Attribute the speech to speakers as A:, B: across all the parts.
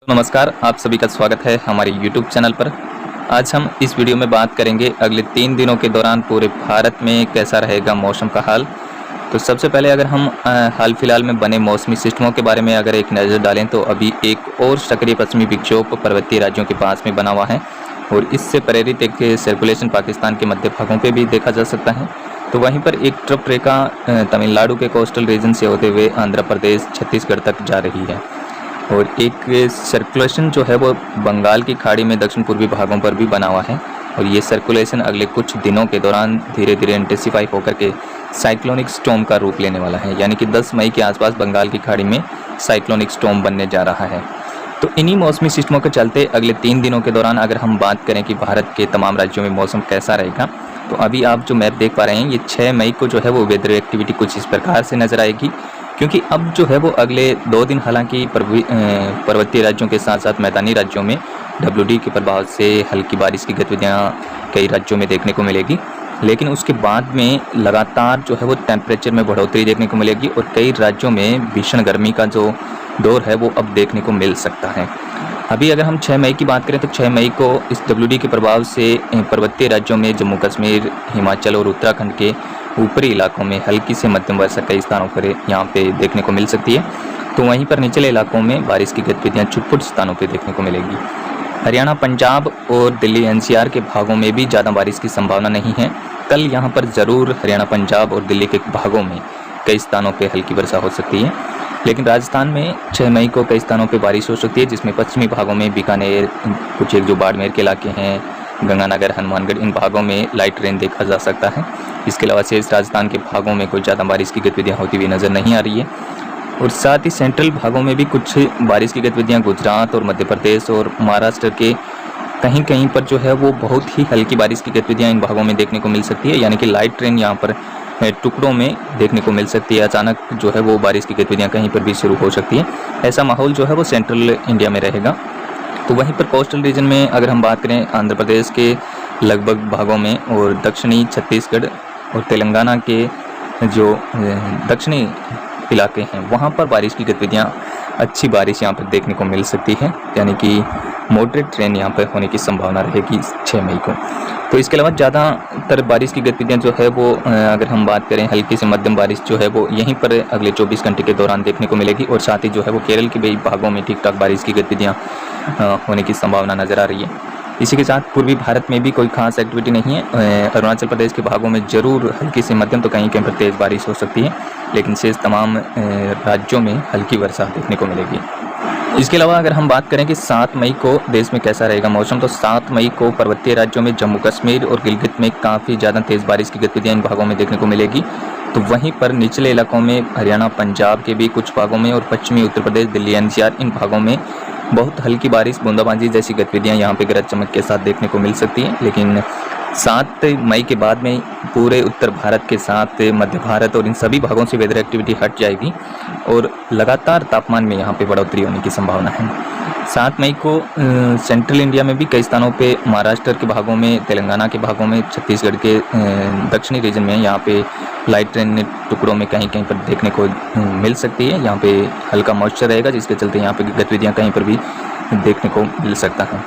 A: नमस्कार, आप सभी का स्वागत है हमारे YouTube चैनल पर। आज हम इस वीडियो में बात करेंगे अगले 3 दिनों के दौरान पूरे भारत में कैसा रहेगा मौसम का हाल। तो सबसे पहले अगर हम हाल फिलहाल में बने मौसमी सिस्टमों के बारे में अगर एक नज़र डालें तो अभी एक और सक्रिय पश्चिमी विक्षोभ पर्वतीय राज्यों के पास में बना हुआ है और इससे प्रेरित एक सर्कुलेशन पाकिस्तान के मध्य भागों पे भी देखा जा सकता है। तो वहीं पर एक ट्रफ रेखा तमिलनाडु के कोस्टल रीजन से होते हुए आंध्र प्रदेश छत्तीसगढ़ तक जा रही है और एक सर्कुलेशन जो है वो बंगाल की खाड़ी में दक्षिण पूर्वी भागों पर भी बना हुआ है और ये सर्कुलेशन अगले कुछ दिनों के दौरान धीरे धीरे इंटेंसिफाई होकर के साइक्लोनिक स्टॉर्म का रूप लेने वाला है, यानी कि 10 मई के आसपास बंगाल की खाड़ी में साइक्लोनिक स्टॉर्म बनने जा रहा है। तो इन्हीं मौसमी सिस्टमों के चलते अगले 3 दिनों के दौरान अगर हम बात करें कि भारत के तमाम राज्यों में मौसम कैसा रहेगा, तो अभी आप जो मैप देख पा रहे हैं ये 6 मई को जो है वो वेदर एक्टिविटी कुछ इस प्रकार से नज़र आएगी, क्योंकि अब जो है वो अगले 2 दिन हालांकि पर्वतीय राज्यों के साथ साथ मैदानी राज्यों में WD के प्रभाव से हल्की बारिश की गतिविधियाँ कई राज्यों में देखने को मिलेगी, लेकिन उसके बाद में लगातार जो है वो टेम्परेचर में बढ़ोतरी देखने को मिलेगी और कई राज्यों में भीषण गर्मी का जो दौर है वो अब देखने को मिल सकता है। अभी अगर हम 6 मई की बात करें तो 6 मई को इस WD के प्रभाव से पर्वतीय राज्यों में जम्मू कश्मीर, हिमाचल और उत्तराखंड के ऊपरी इलाकों में हल्की से मध्यम वर्षा कई स्थानों पर यहाँ पे देखने को मिल सकती है। तो वहीं पर निचले इलाकों में बारिश की गतिविधियाँ छुट-पुट स्थानों पर देखने को मिलेगी। हरियाणा, पंजाब और दिल्ली NCR के भागों में भी ज़्यादा बारिश की संभावना नहीं है। कल यहाँ पर ज़रूर हरियाणा, पंजाब और दिल्ली के भागों में कई स्थानों पर हल्की वर्षा हो सकती है, लेकिन राजस्थान में 6 मई को कई स्थानों पर बारिश हो सकती है, जिसमें पश्चिमी भागों में बीकानेर, कुछ एक जो बाड़मेर के इलाके हैं, गंगानगर, हनुमानगढ़, इन भागों में लाइट रेन देखा जा सकता है। इसके अलावा शेष राजस्थान के भागों में कोई ज़्यादा बारिश की गतिविधियाँ होती हुई नज़र नहीं आ रही है और साथ ही सेंट्रल भागों में भी कुछ बारिश की गतिविधियाँ गुजरात और मध्य प्रदेश और महाराष्ट्र के कहीं कहीं पर जो है वो बहुत ही हल्की बारिश की गतिविधियाँ इन भागों में देखने को मिल सकती है, यानी कि लाइट रेन यहाँ पर टुकड़ों में देखने को मिल सकती है। अचानक जो है वो बारिश की गतिविधियाँ कहीं पर भी शुरू हो सकती है। ऐसा माहौल जो है वो सेंट्रल इंडिया में रहेगा। तो वहीं पर कोस्टल रीजन में अगर हम बात करें आंध्र प्रदेश के लगभग भागों में और दक्षिणी छत्तीसगढ़ और तेलंगाना के जो दक्षिणी इलाके हैं वहाँ पर बारिश की गतिविधियाँ अच्छी बारिश यहाँ पर देखने को मिल सकती है, यानी कि मॉडरेट रेन यहाँ पर होने की संभावना रहेगी 6 मई को। तो इसके अलावा ज़्यादातर बारिश की गतिविधियाँ जो है वो अगर हम बात करें हल्की से मध्यम बारिश जो है वो यहीं पर अगले 24 घंटे के दौरान देखने को मिलेगी और साथ ही जो है वो केरल के भी भागों में ठीक ठाक बारिश की गतिविधियाँ होने की संभावना नज़र आ रही है। इसी के साथ पूर्वी भारत में भी कोई खास एक्टिविटी नहीं है। अरुणाचल प्रदेश के भागों में ज़रूर हल्की से मध्यम तो कहीं कहीं पर तेज़ बारिश हो सकती है, लेकिन शेष तमाम राज्यों में हल्की वर्षा देखने को मिलेगी। इसके अलावा अगर हम बात करें कि 7 मई को देश में कैसा रहेगा मौसम, तो 7 मई को पर्वतीय राज्यों में जम्मू कश्मीर और गिलगित में काफ़ी ज़्यादा तेज़ बारिश की गतिविधियाँ इन भागों में देखने को मिलेगी। तो वहीं पर निचले इलाकों में हरियाणा, पंजाब के भी कुछ भागों में और पश्चिमी उत्तर प्रदेश, दिल्ली NCR इन भागों में बहुत हल्की बारिश, बूंदाबांदी जैसी गतिविधियाँ यहाँ पे गरज चमक के साथ देखने को मिल सकती हैं। लेकिन 7 मई के बाद में पूरे उत्तर भारत के साथ मध्य भारत और इन सभी भागों से वेदर एक्टिविटी हट जाएगी और लगातार तापमान में यहाँ पे बढ़ोतरी होने की संभावना है। 7 मई को सेंट्रल इंडिया में भी कई स्थानों पे, महाराष्ट्र के भागों में, तेलंगाना के भागों में, छत्तीसगढ़ के दक्षिणी रीजन में यहाँ पे लाइट रेन टुकड़ों में कहीं कहीं पर देखने को मिल सकती है। यहाँ पे हल्का मॉइस्चर रहेगा, जिसके चलते यहाँ पे गतिविधियाँ कहीं पर भी देखने को मिल सकता है।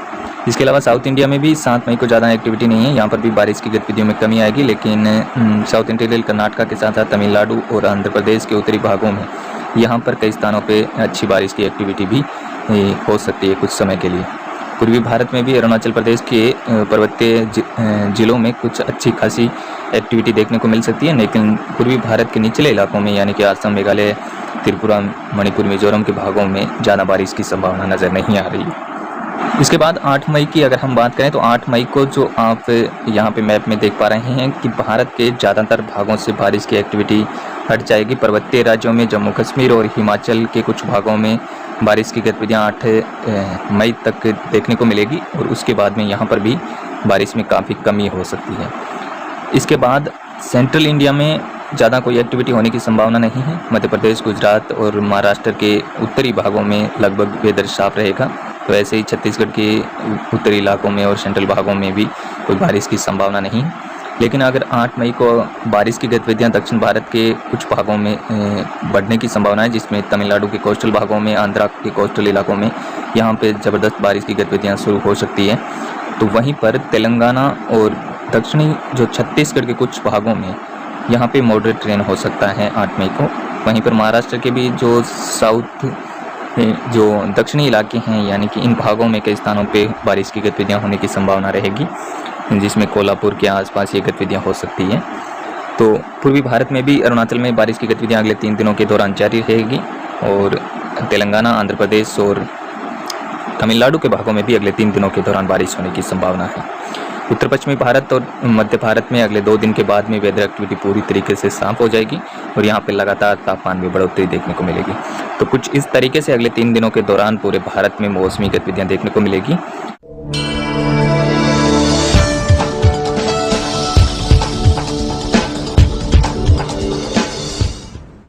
A: इसके अलावा साउथ इंडिया में भी 7 मई को ज़्यादा एक्टिविटी नहीं है, यहाँ पर भी बारिश की गतिविधियों में कमी आएगी, लेकिन साउथ इंटीरियर कर्नाटका के साथ साथ तमिलनाडु और आंध्र प्रदेश के उत्तरी भागों में यहाँ पर कई स्थानों पे अच्छी बारिश की एक्टिविटी भी हो सकती है कुछ समय के लिए। पूर्वी भारत में भी अरुणाचल प्रदेश के पर्वतीय जिलों में कुछ अच्छी खासी एक्टिविटी देखने को मिल सकती है, लेकिन पूर्वी भारत के निचले इलाकों में यानी कि असम, मेघालय, त्रिपुरा, मणिपुर, मिजोरम के भागों में ज़्यादा बारिश की संभावना नज़र नहीं आ रही है। इसके बाद 8 मई की अगर हम बात करें तो 8 मई को जो आप यहाँ पे मैप में देख पा रहे हैं कि भारत के ज़्यादातर भागों से बारिश की एक्टिविटी हट जाएगी। पर्वतीय राज्यों में जम्मू कश्मीर और हिमाचल के कुछ भागों में बारिश की गतिविधियाँ 8 मई तक देखने को मिलेगी और उसके बाद में यहाँ पर भी बारिश में काफ़ी कमी हो सकती है। इसके बाद सेंट्रल इंडिया में ज़्यादा कोई एक्टिविटी होने की संभावना नहीं है। मध्य प्रदेश, गुजरात और महाराष्ट्र के उत्तरी भागों में लगभग वेदर साफ रहेगा। तो ऐसे ही छत्तीसगढ़ के उत्तरी इलाकों में और सेंट्रल भागों में भी कोई बारिश की संभावना नहीं है। लेकिन अगर 8 मई को बारिश की गतिविधियां दक्षिण भारत के कुछ भागों में बढ़ने की संभावना है, जिसमें तमिलनाडु के कोस्टल भागों में, आंध्रा के कोस्टल इलाकों में यहाँ पे ज़बरदस्त बारिश की गतिविधियाँ शुरू हो सकती है। तो वहीं पर तेलंगाना और दक्षिणी जो छत्तीसगढ़ के कुछ भागों में यहाँ पे मॉडरेट रेन हो सकता है 8 मई को। वहीं पर महाराष्ट्र के भी जो साउथ जो दक्षिणी इलाके हैं यानी कि इन भागों में कई स्थानों पे बारिश की गतिविधियाँ होने की संभावना रहेगी, जिसमें कोल्हापुर के आसपास ये गतिविधियाँ हो सकती हैं। तो पूर्वी भारत में भी अरुणाचल में बारिश की गतिविधियाँ अगले 3 दिनों के दौरान जारी रहेगी और तेलंगाना, आंध्र प्रदेश और तमिलनाडु के भागों में भी अगले 3 दिनों के दौरान बारिश होने की संभावना है। उत्तर पश्चिमी भारत और मध्य भारत में अगले 2 दिन के बाद में वेदर एक्टिविटी पूरी तरीके से साफ हो जाएगी और यहाँ पे लगातार तापमान में बढ़ोतरी देखने को मिलेगी। तो कुछ इस तरीके से अगले 3 दिनों के दौरान पूरे भारत में मौसमी गतिविधियाँ देखने को मिलेगी।